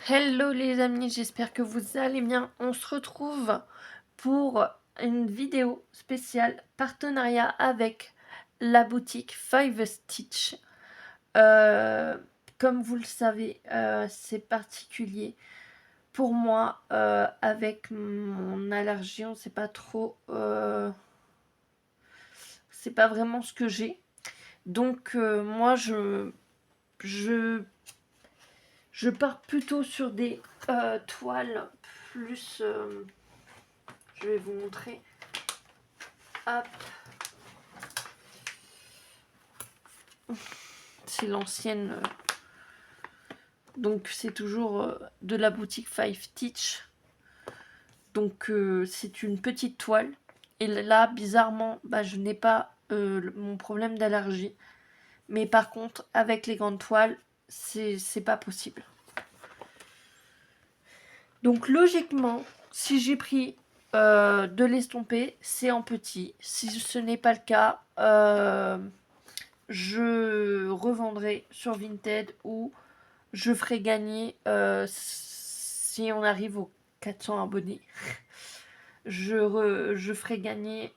Hello les amis, j'espère que vous allez bien. On se retrouve pour une vidéo spéciale partenariat avec la boutique Five Stitch. Comme vous le savez, c'est particulier pour moi avec mon allergie. On sait pas trop, c'est pas vraiment ce que j'ai. Donc moi je pars plutôt sur des toiles plus. Je vais vous montrer. Hop. C'est l'ancienne. Donc c'est toujours de la boutique Five Stitch. Donc c'est une petite toile. Et là, bizarrement, je n'ai pas mon problème d'allergie. Mais par contre, avec les grandes toiles, c'est pas possible. Donc logiquement, si j'ai pris de l'estompé, c'est en petit. Si ce n'est pas le cas, je revendrai sur Vinted ou je ferai gagner, si on arrive aux 400 abonnés, je ferai gagner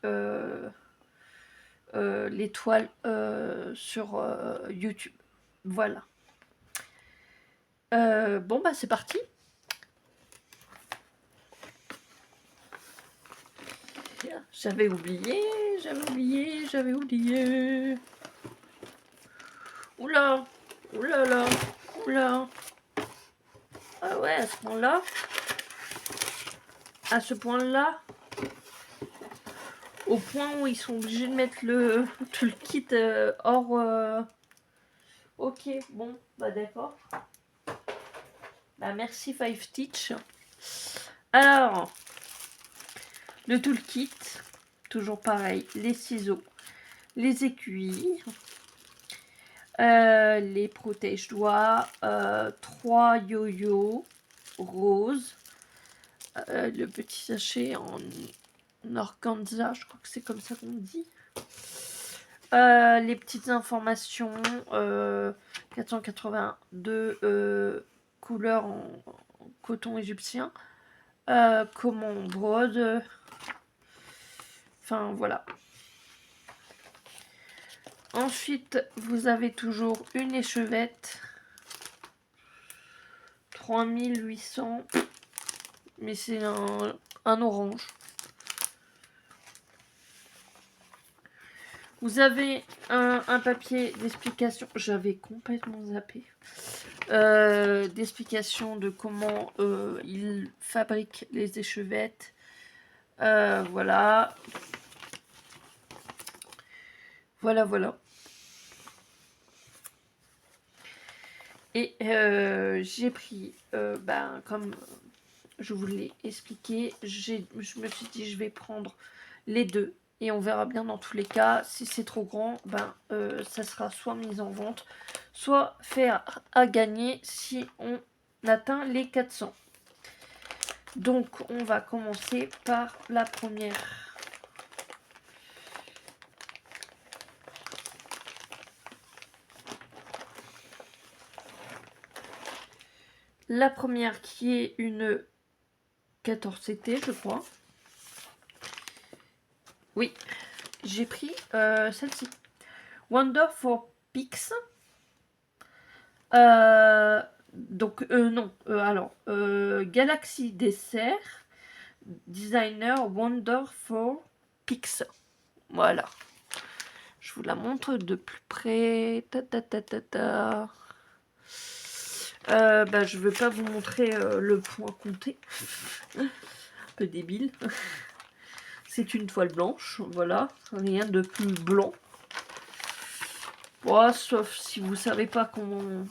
l'étoile sur YouTube. Voilà. Bon, c'est parti. J'avais oublié. Oula, oulala, oula. Ah ouais, à ce point-là. À ce point-là. Au point où ils sont obligés de mettre tout le kit hors. Ok, bon, d'accord. Merci Five Stitch. Alors, le toolkit, toujours pareil, les ciseaux, les aiguilles, les protège-doigts, 3 yo-yo roses, le petit sachet en organza, je crois que c'est comme ça qu'on dit. Les petites informations, 482 couleurs en coton égyptien, comment on brode, enfin voilà. Ensuite, vous avez toujours une échevette, 3800, mais c'est un orange. Vous avez un papier d'explication, j'avais complètement zappé, d'explication de comment ils fabriquent les échevettes. Voilà. Voilà. Et j'ai pris, comme je vous l'ai expliqué, je me suis dit je vais prendre les deux. Et on verra bien dans tous les cas. Si c'est trop grand, ça sera soit mis en vente, soit fait à gagner si on atteint les 400. Donc on va commencer par la première. La première qui est une 14CT, je crois. Oui, j'ai pris celle-ci. Wonder for Pix. Galaxy Dessert Designer Wonder for Pix. Voilà. Je vous la montre de plus près. Je veux pas vous montrer le point compté. Un peu débile. C'est une toile blanche, voilà. Rien de plus blanc. Bon, sauf si vous savez pas comment...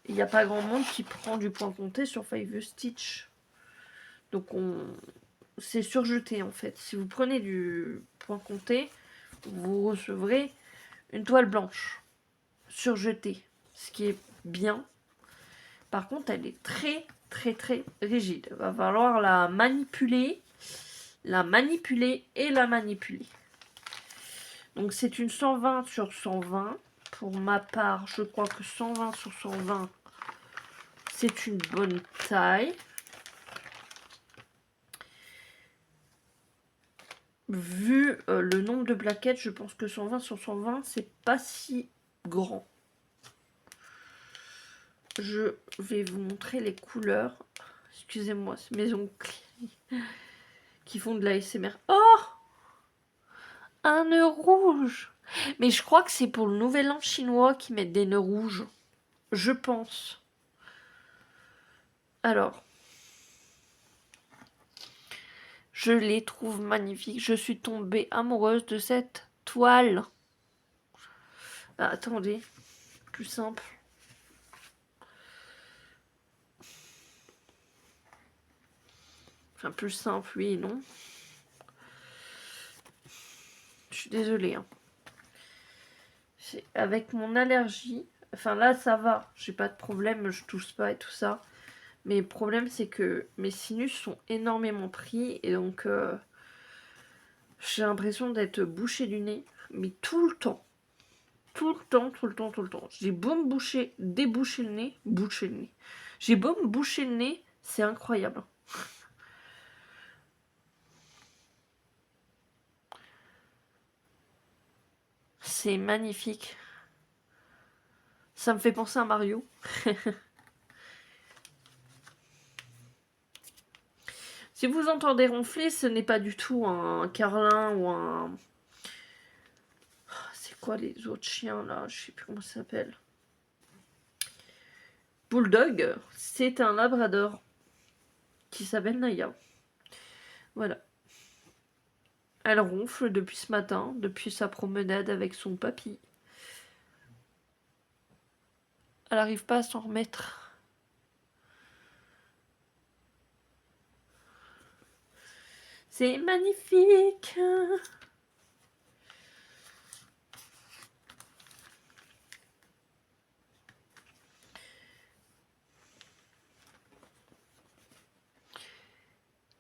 Il n'y a pas grand monde qui prend du point compté sur Five Stitch. Donc c'est surjeté en fait. Si vous prenez du point compté, vous recevrez une toile blanche surjetée. Ce qui est bien. Par contre, elle est très rigide. Il va falloir la manipuler. Donc c'est une 120 sur 120. Pour ma part, je crois que 120 sur 120, c'est une bonne taille. Vu le nombre de plaquettes, je pense que 120 sur 120, c'est pas si grand. Je vais vous montrer les couleurs. Excusez-moi, c'est mes ongles qui font de l'ASMR. Oh! Un nœud rouge! Mais je crois que c'est pour le nouvel an chinois qu'ils mettent des nœuds rouges. Je pense. Alors. Je les trouve magnifiques. Je suis tombée amoureuse de cette toile. Ah, attendez. Plus simple. Enfin, plus simple, oui et non. Je suis désolée. Hein. Avec mon allergie, enfin là ça va, j'ai pas de problème, je tousse pas et tout ça. Mais le problème c'est que mes sinus sont énormément pris et donc j'ai l'impression d'être bouchée du nez, mais tout le temps. Tout le temps, tout le temps, tout le temps. J'ai beau me déboucher le nez, boucher le nez. J'ai beau me boucher le nez, c'est incroyable. C'est magnifique. Ça me fait penser à Mario. Si vous entendez ronfler, ce n'est pas du tout un carlin ou un... C'est quoi les autres chiens là? Je sais plus comment ça s'appelle. Bulldog, c'est un labrador qui s'appelle Naya. Voilà. Elle ronfle depuis ce matin, depuis sa promenade avec son papy. Elle n'arrive pas à s'en remettre. C'est magnifique.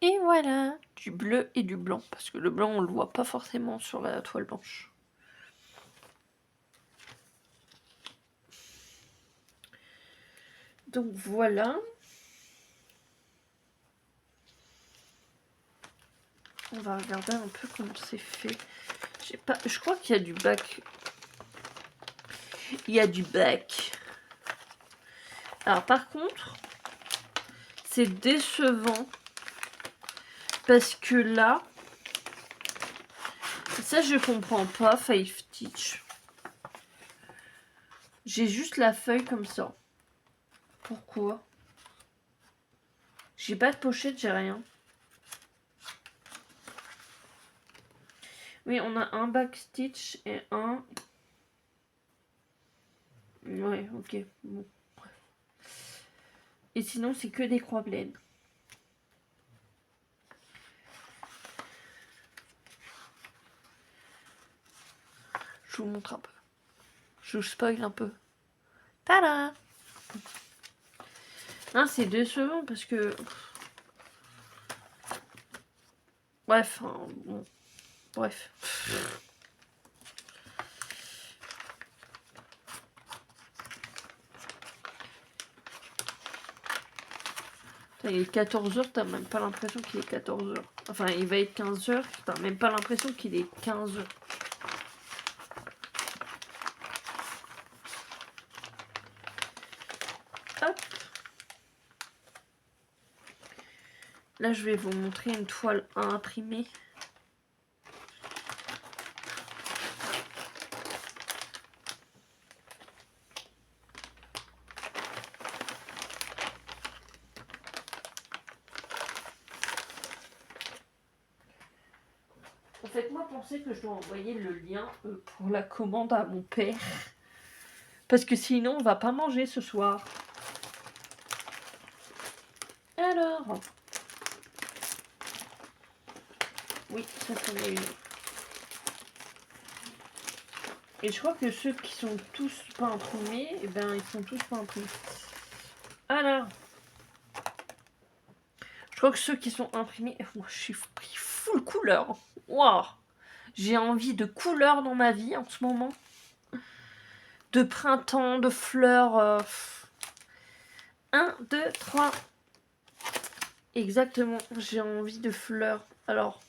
Et voilà, du bleu et du blanc, parce que le blanc on le voit pas forcément sur la toile blanche. Donc voilà. On va regarder un peu comment c'est fait. Je crois qu'il y a du bac. Il y a du bac. Alors par contre, c'est décevant. Parce que là, ça je comprends pas, Five Stitch. J'ai juste la feuille comme ça. Pourquoi? J'ai pas de pochette, j'ai rien. Oui, on a un back stitch et un... Ouais, ok. Bon. Et sinon, c'est que des croix pleines. Je vous montre un peu. Je vous spoil un peu. Tada! Hein, c'est décevant parce que... Bref, hein, bon. Bref. Il est 14h, t'as même pas l'impression qu'il est 14h. Enfin, il va être 15h, t'as même pas l'impression qu'il est 15h. Hop. Là, je vais vous montrer une toile à imprimer. Faites-moi penser que je dois envoyer le lien pour la commande à mon père. Parce que sinon, on va pas manger ce soir. Alors. Oui, ça c'en est une. Et je crois que ceux qui sont tous pas imprimés, eh ben, ils sont tous pas imprimés. Alors. Je crois que ceux qui sont imprimés... Moi, je suis pris full couleur. Waouh. J'ai envie de couleurs dans ma vie en ce moment. De printemps, de fleurs. 1, 2, 3. Exactement, j'ai envie de fleurs. Alors,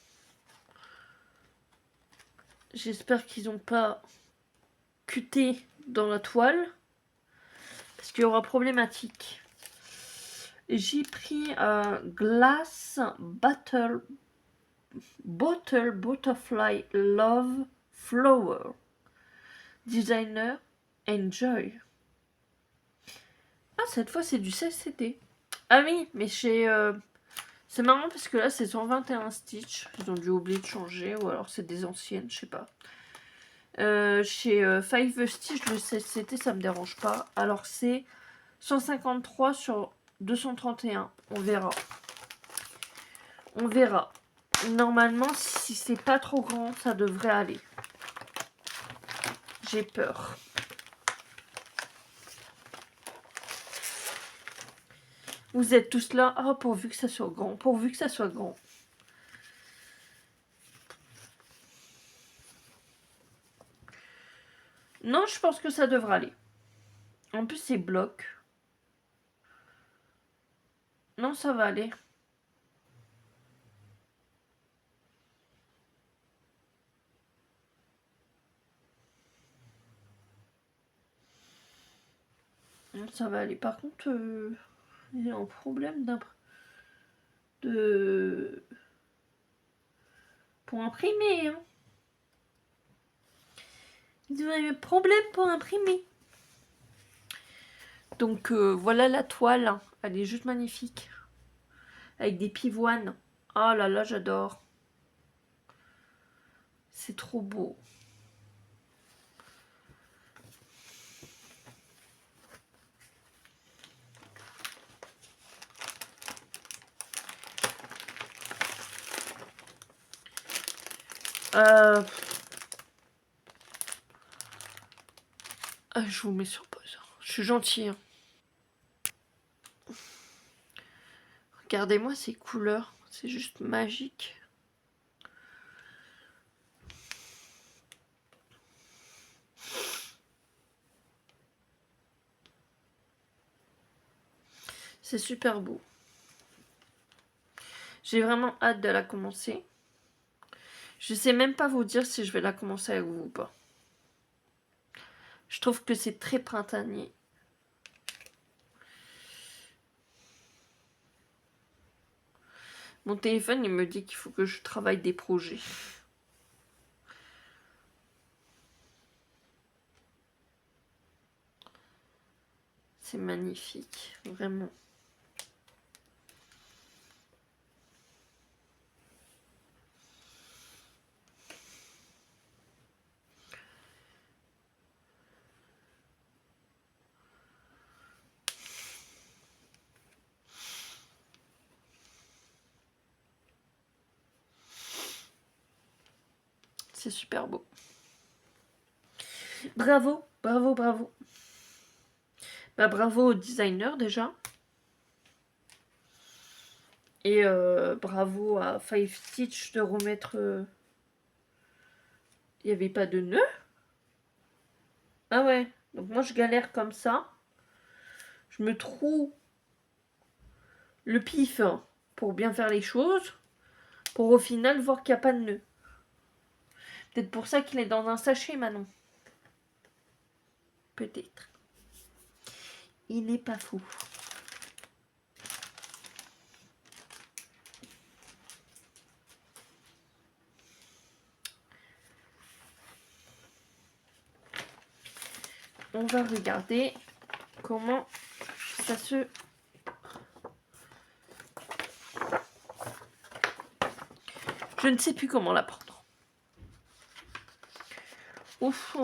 j'espère qu'ils n'ont pas cuté dans la toile. Parce qu'il y aura problématique. J'ai pris Glass Bottle Butterfly Love Flower. Designer Enjoy. Ah, cette fois, c'est du CCD. Ah oui, mais chez... c'est marrant parce que là, c'est 121 Stitch. Ils ont dû oublier de changer, ou alors c'est des anciennes, je sais pas. Chez Five Stitch, le CCD, ça me dérange pas. Alors, c'est 153 sur 231. On verra. On verra. Normalement, si c'est pas trop grand, ça devrait aller. J'ai peur. Vous êtes tous là. Ah, pourvu que ça soit grand. Pourvu que ça soit grand. Non, je pense que ça devrait aller. En plus, c'est bloc. Non, ça va aller. Non, ça va aller. Par contre, il y a un problème pour imprimer. Hein. Il y a un problème pour imprimer. Donc, voilà la toile. Elle est juste magnifique. Avec des pivoines. Oh là là, j'adore. C'est trop beau. Je vous mets sur pause. Je suis gentille. Hein. Regardez-moi ces couleurs. C'est juste magique. C'est super beau. J'ai vraiment hâte de la commencer. Je sais même pas vous dire si je vais la commencer avec vous ou pas. Je trouve que c'est très printanier. Mon téléphone, il me dit qu'il faut que je travaille des projets. C'est magnifique, vraiment. C'est super beau. Bravo, bravo, bravo. Bah, bravo au designer déjà. Et bravo à Five Stitch de remettre... Il n'y avait pas de nœud. Ah ouais, donc moi je galère comme ça. Je me trouve le pif pour bien faire les choses. Pour au final voir qu'il n'y a pas de nœud. Peut-être pour ça qu'il est dans un sachet, Manon. Peut-être. Il n'est pas fou. On va regarder comment ça se... Je ne sais plus comment la prendre. Ouf.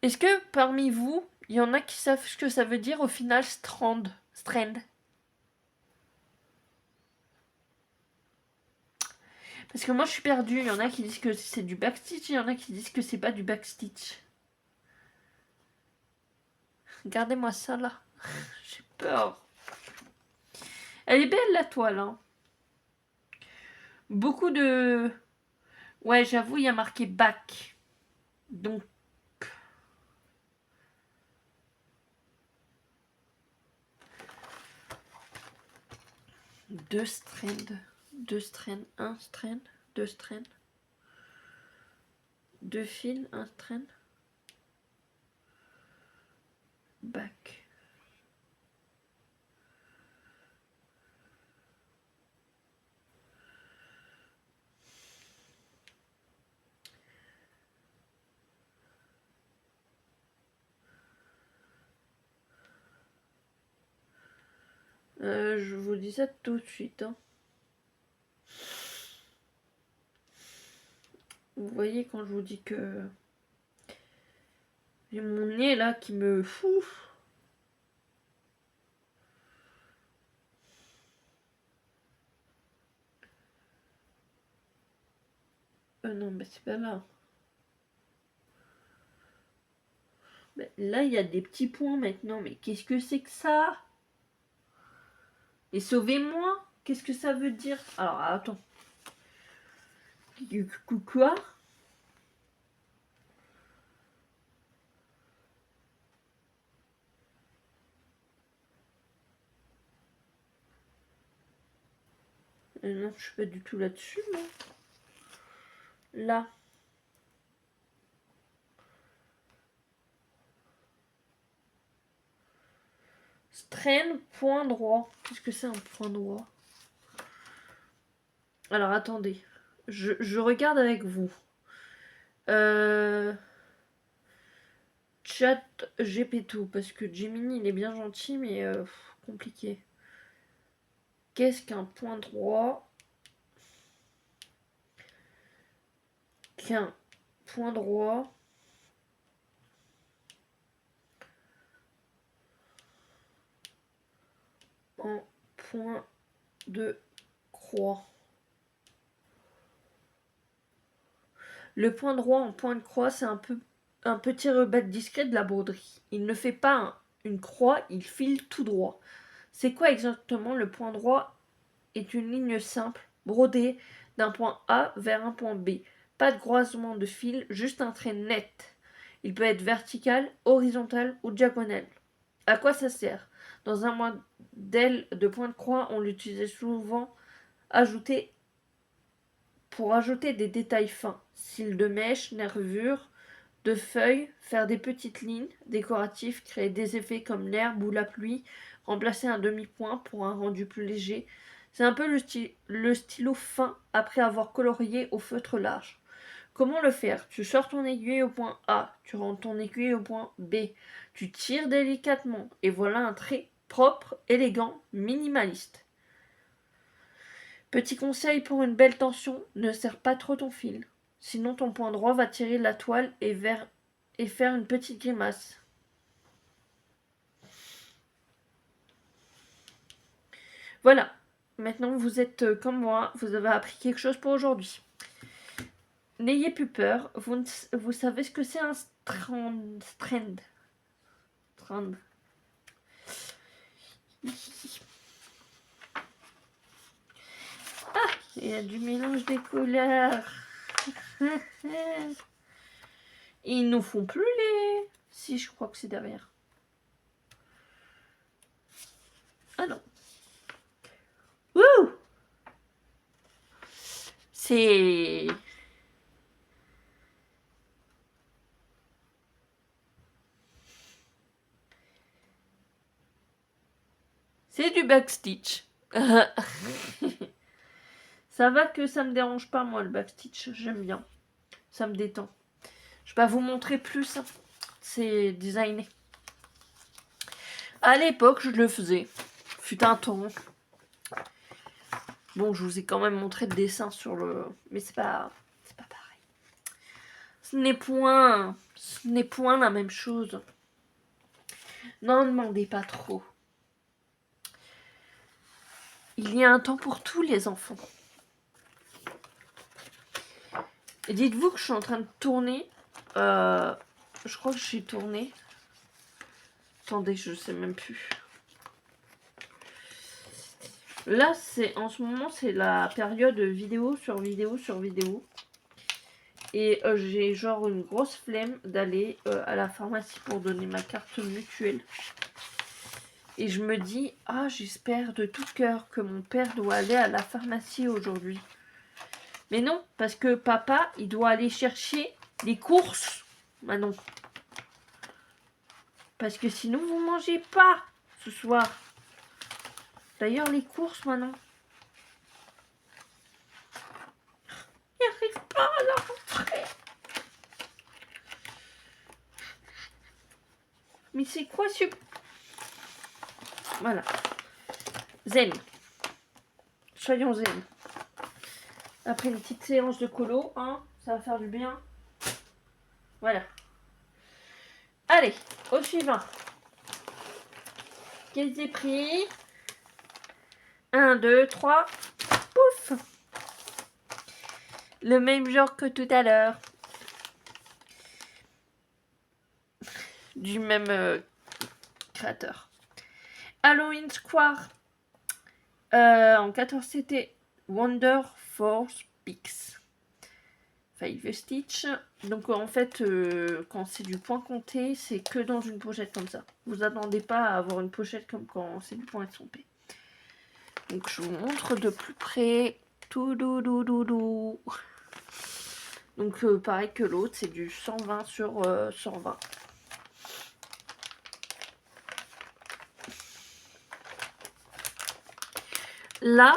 Est-ce que parmi vous, il y en a qui savent ce que ça veut dire au final strand? Parce que moi je suis perdue. Il y en a qui disent que c'est du backstitch, il y en a qui disent que c'est pas du backstitch. Regardez-moi ça là. J'ai peur. Elle est belle la toile. Hein. Beaucoup de Ouais, j'avoue, il y a marqué back. Donc, deux strands. Deux strands, un strand, deux strands. Deux fils, un strand. Back. Je vous dis ça tout de suite. Hein. Vous voyez quand je vous dis que j'ai mon nez là qui me fout. Non, mais c'est pas là. Mais là, il y a des petits points maintenant. Mais qu'est-ce que c'est que ça? Et sauvez-moi? Qu'est-ce que ça veut dire? Alors, attends. Quoi? Non, je suis pas du tout là-dessus, moi. Là. Strain, point droit. Qu'est-ce que c'est un point droit? Alors, attendez. Je regarde avec vous. Chat GPT, parce que Gemini, il est bien gentil, mais compliqué. Qu'est-ce qu'un point droit? Qu'un point droit en point de croix. Le point droit en point de croix, c'est un petit rebelle discret de la broderie. Il ne fait pas une croix, il file tout droit. C'est quoi exactement le point droit? Est une ligne simple, brodée d'un point A vers un point B. Pas de croisement de fil, juste un trait net. Il peut être vertical, horizontal ou diagonal. À quoi ça sert? Dans un modèle de point de croix, on l'utilisait souvent pour ajouter des détails fins, cils de mèche, nervures, de feuilles, faire des petites lignes décoratives, créer des effets comme l'herbe ou la pluie, remplacer un demi-point pour un rendu plus léger. C'est un peu le stylo fin après avoir colorié au feutre large. Comment le faire? Tu sors ton aiguille au point A, tu rentres ton aiguille au point B, tu tires délicatement et voilà un trait propre, élégant, minimaliste. Petit conseil pour une belle tension, ne serre pas trop ton fil. Sinon ton point droit va tirer la toile et faire une petite grimace. Voilà. Maintenant vous êtes comme moi, vous avez appris quelque chose pour aujourd'hui. N'ayez plus peur, vous savez ce que c'est un strand. Ah, il y a du mélange des couleurs. Ils nous font plus les... Si, je crois que c'est derrière. Ah non. Wouh! C'est... C'est du backstitch. Ça va que ça me dérange pas, moi, le backstitch. J'aime bien. Ça me détend. Je vais pas vous montrer plus. Hein. C'est designé. À l'époque, je le faisais. Fut un temps. Bon, je vous ai quand même montré le dessin sur le... Mais c'est pas pareil. Ce n'est point la même chose. N'en demandez pas trop. Il y a un temps pour tous les enfants. Et dites-vous que je suis en train de tourner. Je crois que je suis tournée. Attendez, je sais même plus. Là, en ce moment, c'est la période vidéo sur vidéo sur vidéo. Et j'ai genre une grosse flemme d'aller à la pharmacie pour donner ma carte mutuelle. Et je me dis, ah, j'espère de tout cœur que mon père doit aller à la pharmacie aujourd'hui. Mais non, parce que papa, il doit aller chercher les courses, Manon. Parce que sinon, vous mangez pas ce soir. D'ailleurs, les courses, Manon. Il n'arrive pas à la rentrée. Mais c'est quoi ce... Voilà. Zen. Soyons zen. Après une petite séance de colo, hein, ça va faire du bien. Voilà. Allez, au suivant. Qu'est-ce que j'ai pris? 1, 2, 3. Pouf! Le même genre que tout à l'heure. Du même créateur. Halloween Square. En 14, c'était Wonder Force Pix. Five Stitch. Donc en fait, quand c'est du point compté, c'est que dans une pochette comme ça. Vous attendez pas à avoir une pochette comme quand c'est du point estompé. Donc je vous montre de plus près. Tout doudou. Donc pareil que l'autre, c'est du 120 sur 120. Là,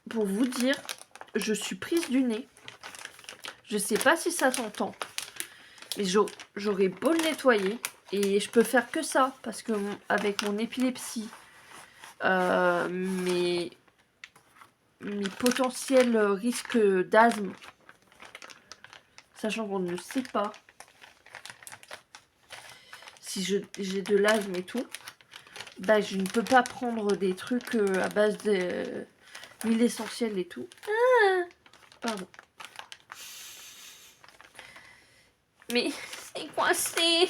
pour vous dire, je suis prise du nez. Je sais pas si ça s'entend, mais j'aurais beau le nettoyer et je peux faire que ça parce que avec mon épilepsie, mes potentiels risques d'asthme, sachant qu'on ne sait pas si j'ai de l'asthme et tout, bah je ne peux pas prendre des trucs à base d'huile essentielle et tout. Ah, pardon. Mais c'est coincé.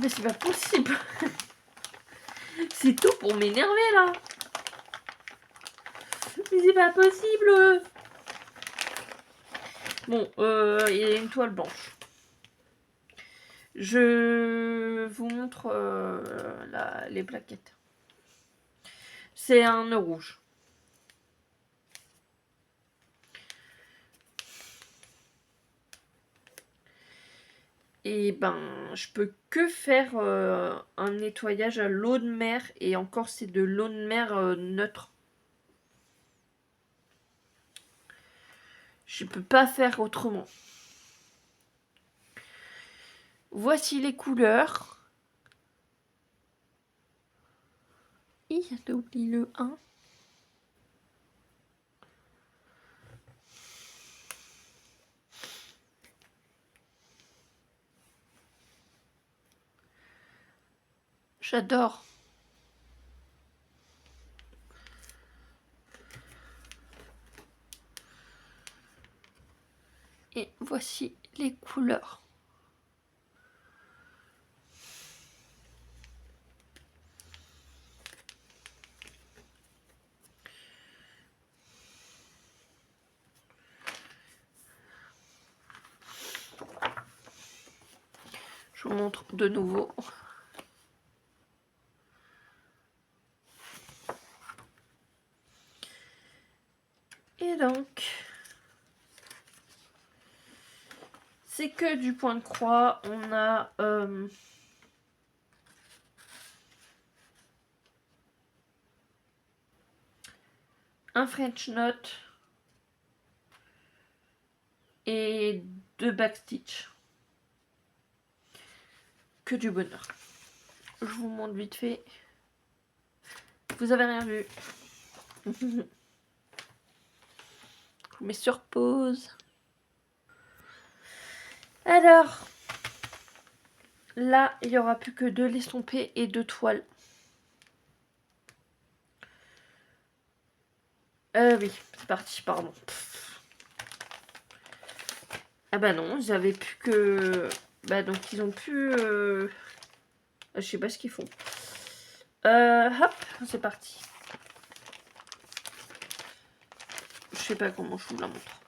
Mais c'est pas possible. C'est tout pour m'énerver là. Mais c'est pas possible. Bon, il y a une toile blanche. Je vous montre les plaquettes. C'est un nœud rouge. Et ben, je peux que faire un nettoyage à l'eau de mer. Et encore, c'est de l'eau de mer neutre. Je peux pas faire autrement. Voici les couleurs. J'ai oublié le 1. J'adore. Et voici les couleurs. Je vous montre de nouveau. Et donc, c'est que du point de croix. On a un French knot et 2 backstitch. Que du bonheur. Je vous montre vite fait. Vous avez rien vu. Je vous mets sur pause. Alors, là, il n'y aura plus que 2 l'estompés et 2 toiles. Oui, c'est parti, pardon. Ah bah non, j'avais plus que... Bah donc ils ont pu... Je sais pas ce qu'ils font. Hop, c'est parti. Je sais pas comment je vous la montre.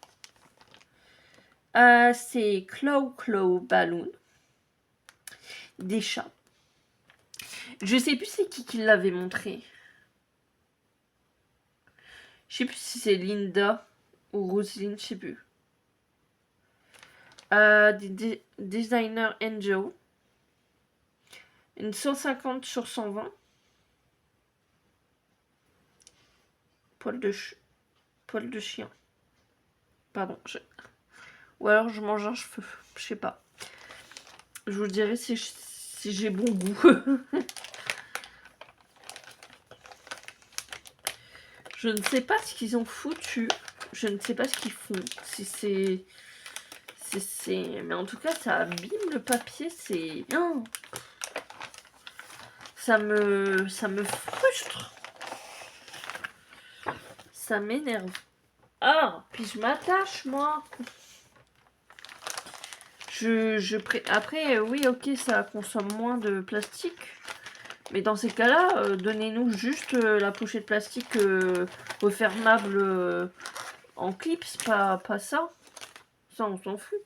C'est Claw Balloon. Des chats. Je sais plus c'est qui l'avait montré. Je sais plus si c'est Linda ou Roselyne, je sais plus. Designer Angel. Une 150 sur 120. Poil de chien. Pardon. Ou alors je mange un cheveu. Je sais pas. Je vous dirai si j'ai bon goût. Je ne sais pas ce qu'ils ont foutu. Je ne sais pas ce qu'ils font. Si c'est... Mais en tout cas, ça abîme le papier. C'est... Non. Ça me frustre. Ça m'énerve. Ah, puis je m'attache, moi. Après, oui, ok, ça consomme moins de plastique. Mais dans ces cas-là, donnez-nous juste la pochette plastique refermable en clips, pas ça. Ça, on s'en fout.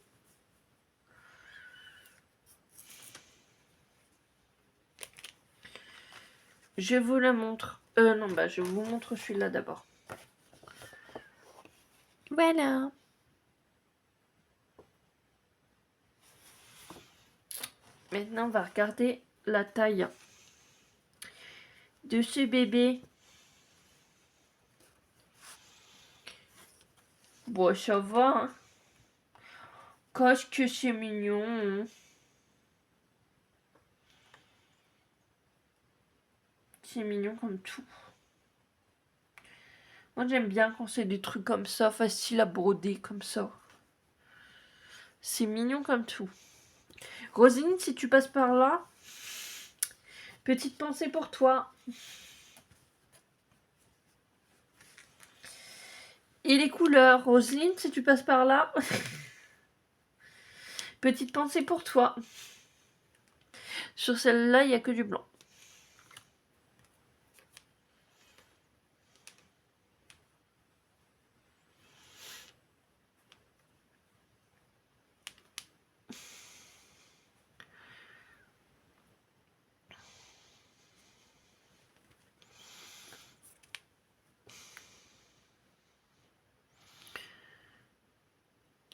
Je vous la montre. Non, bah, je vous montre celui-là d'abord. Voilà. Maintenant, on va regarder la taille de ce bébé. Bon, ça va. Hein. Qu'est-ce que c'est mignon. Hein. C'est mignon comme tout. Moi, j'aime bien quand c'est des trucs comme ça, faciles à broder comme ça. C'est mignon comme tout. Rosine, si tu passes par là, petite pensée pour toi. Et les couleurs, Roselyne, si tu passes par là, petite pensée pour toi. Sur celle-là, il n'y a que du blanc.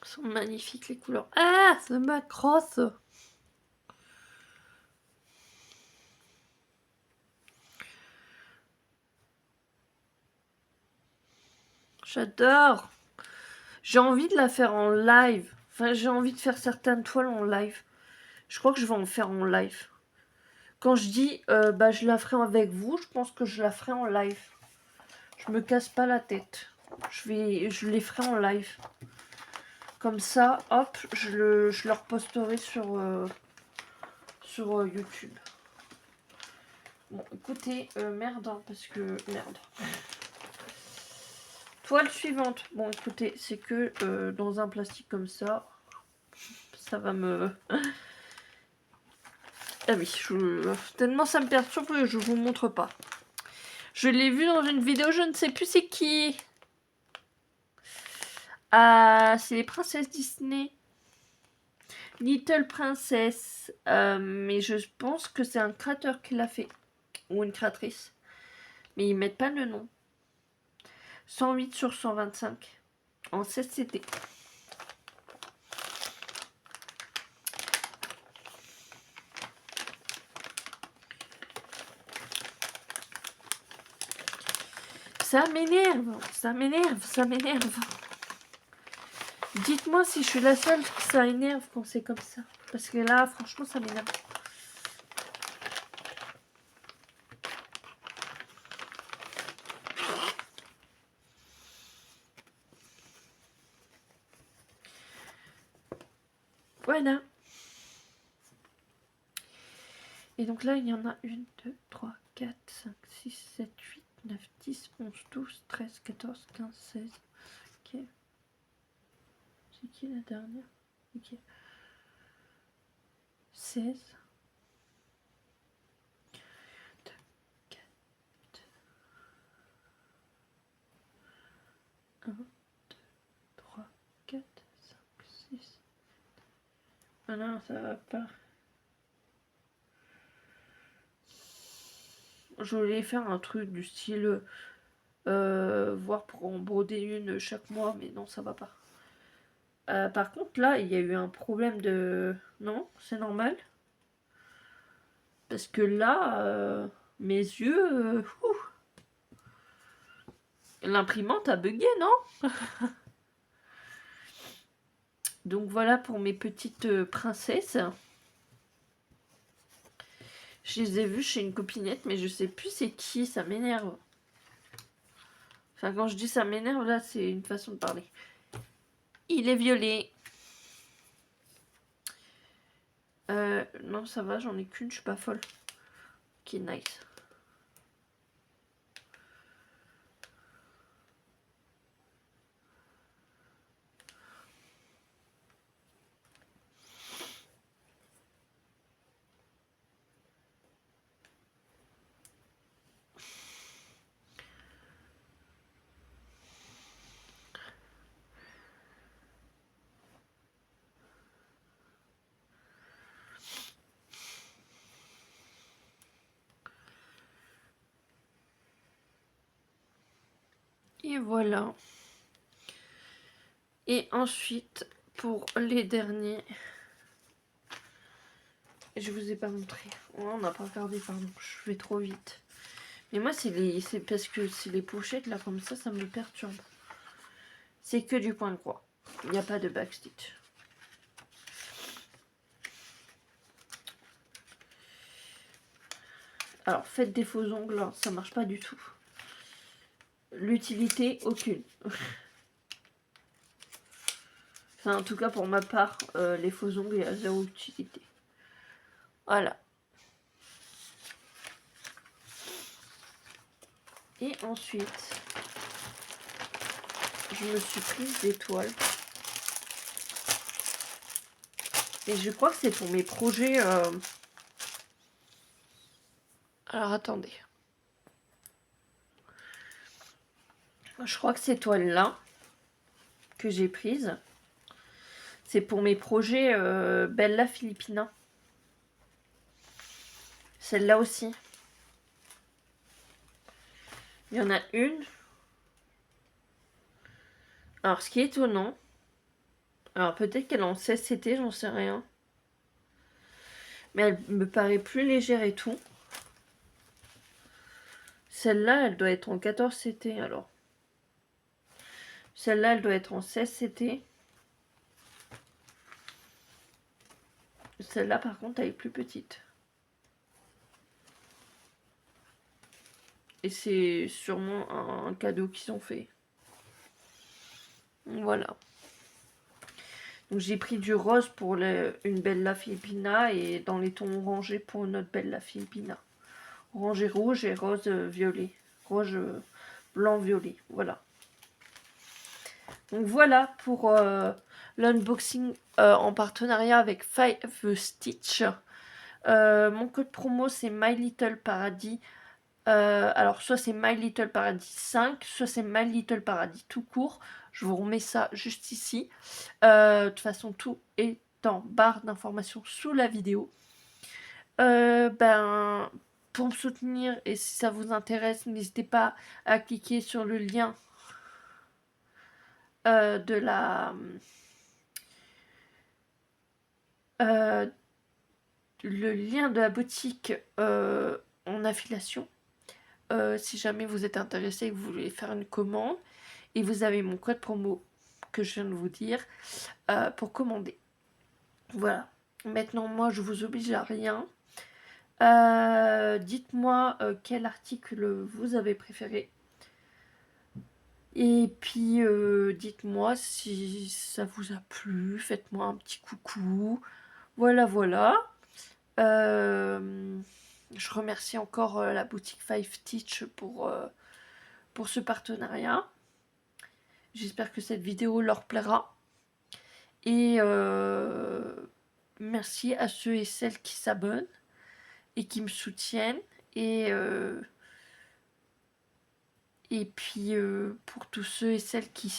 Sont magnifiques les couleurs. Ah, ça m'accroche. J'adore. J'ai envie de la faire en live. Enfin, j'ai envie de faire certaines toiles en live. Je crois que je vais en faire en live. Quand je dis, bah, je la ferai avec vous, je pense que je la ferai en live. Je me casse pas la tête. Je les ferai en live. Comme ça, hop, je leur posterai sur YouTube. Bon, écoutez, merde, hein, parce que... Merde. Toile suivante. Bon, écoutez, c'est que dans un plastique comme ça, ça va me... Ah oui, tellement ça me perturbe que je vous montre pas. Je l'ai vu dans une vidéo, je ne sais plus c'est qui. Ah, c'est les princesses Disney. Little Princess. Mais je pense que c'est un créateur qui l'a fait. Ou une créatrice. Mais ils mettent pas le nom. 108 sur 125. En 16 CD. Ça m'énerve. Ça m'énerve. Ça m'énerve. Dites-moi si je suis la seule que ça énerve quand c'est comme ça. Parce que là, franchement, ça m'énerve. Voilà. Et donc là, il y en a 1, 2, 3, 4, 5, 6, 7, 8, 9, 10, 11, 12, 13, 14, 15, 16. Ok. C'est qui la dernière? Ok. 16. 1, 2, 3, 4, 5, 6. Ah non, ça va pas. Je voulais faire un truc du style voir pour en broder une chaque mois, mais non, ça va pas. Par contre, là, il y a eu un problème de... Non, c'est normal. Parce que là, mes yeux... l'imprimante a bugué, non? Donc voilà pour mes petites princesses. Je les ai vues chez une copinette, mais je sais plus c'est qui, ça m'énerve. Enfin, quand je dis ça m'énerve, là, c'est une façon de parler. Il est violet. Non, ça va, j'en ai qu'une, je suis pas folle. Ok, nice. Et voilà. Et ensuite, pour les derniers... Je vous ai pas montré. Oh, on n'a pas regardé, pardon. Je vais trop vite. Mais moi, c'est parce que c'est les pochettes, là, comme ça me perturbe. C'est que du point de croix. Il n'y a pas de backstitch. Alors, faites des faux ongles, hein, ça marche pas du tout. L'utilité, aucune. Enfin, en tout cas, pour ma part, les faux ongles, il y a zéro utilité. Voilà. Et ensuite, je me suis prise des toiles. Et je crois que c'est pour mes projets... Alors, attendez. Je crois que ces toiles-là, que j'ai prises, c'est pour mes projets Bella Filipina. Celle-là aussi. Il y en a une. Alors, ce qui est étonnant, alors peut-être qu'elle est en 16 CT, j'en sais rien. Mais elle me paraît plus légère et tout. Celle-là, elle doit être en 14 CT alors. Celle-là, elle doit être en 16 CT. Celle-là, par contre, elle est plus petite. Et c'est sûrement un cadeau qu'ils ont fait. Voilà. Donc j'ai pris du rose pour une Bella Filipina et dans les tons orangés pour une autre Bella Filipina. Orange et rouge et rose violet. Rouge, blanc, violet. Voilà. Donc voilà pour l'unboxing en partenariat avec Five Stitch. Mon code promo c'est My Little Paradis. Alors soit c'est My Little Paradis 5, soit c'est My Little Paradis tout court. Je vous remets ça juste ici. De toute façon, tout est en barre d'informations sous la vidéo. Pour me soutenir et si ça vous intéresse, n'hésitez pas à cliquer sur le lien de la le lien de la boutique en affiliation. Si jamais vous êtes intéressé et que vous voulez faire une commande, et vous avez mon code promo que je viens de vous dire pour commander. Voilà. Maintenant, moi, je vous oblige à rien. Dites-moi quel article vous avez préféré. Et puis, dites-moi si ça vous a plu. Faites-moi un petit coucou. Voilà, voilà. Je remercie encore la boutique Five Stitch pour ce partenariat. J'espère que cette vidéo leur plaira. Et merci à ceux et celles qui s'abonnent et qui me soutiennent. Et Et puis pour tous ceux et celles qui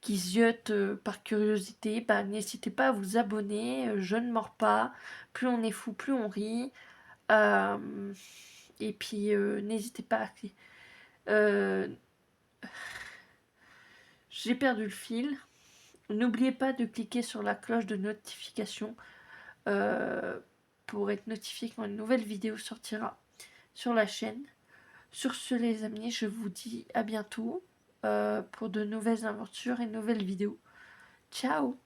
ziotent par curiosité, bah, n'hésitez pas à vous abonner. Je ne mords pas. Plus on est fou, plus on rit. Et puis n'hésitez pas à... Euh, j'ai perdu le fil. N'oubliez pas de cliquer sur la cloche de notification pour être notifié quand une nouvelle vidéo sortira sur la chaîne. Sur ce les amis, je vous dis à bientôt pour de nouvelles aventures et nouvelles vidéos. Ciao!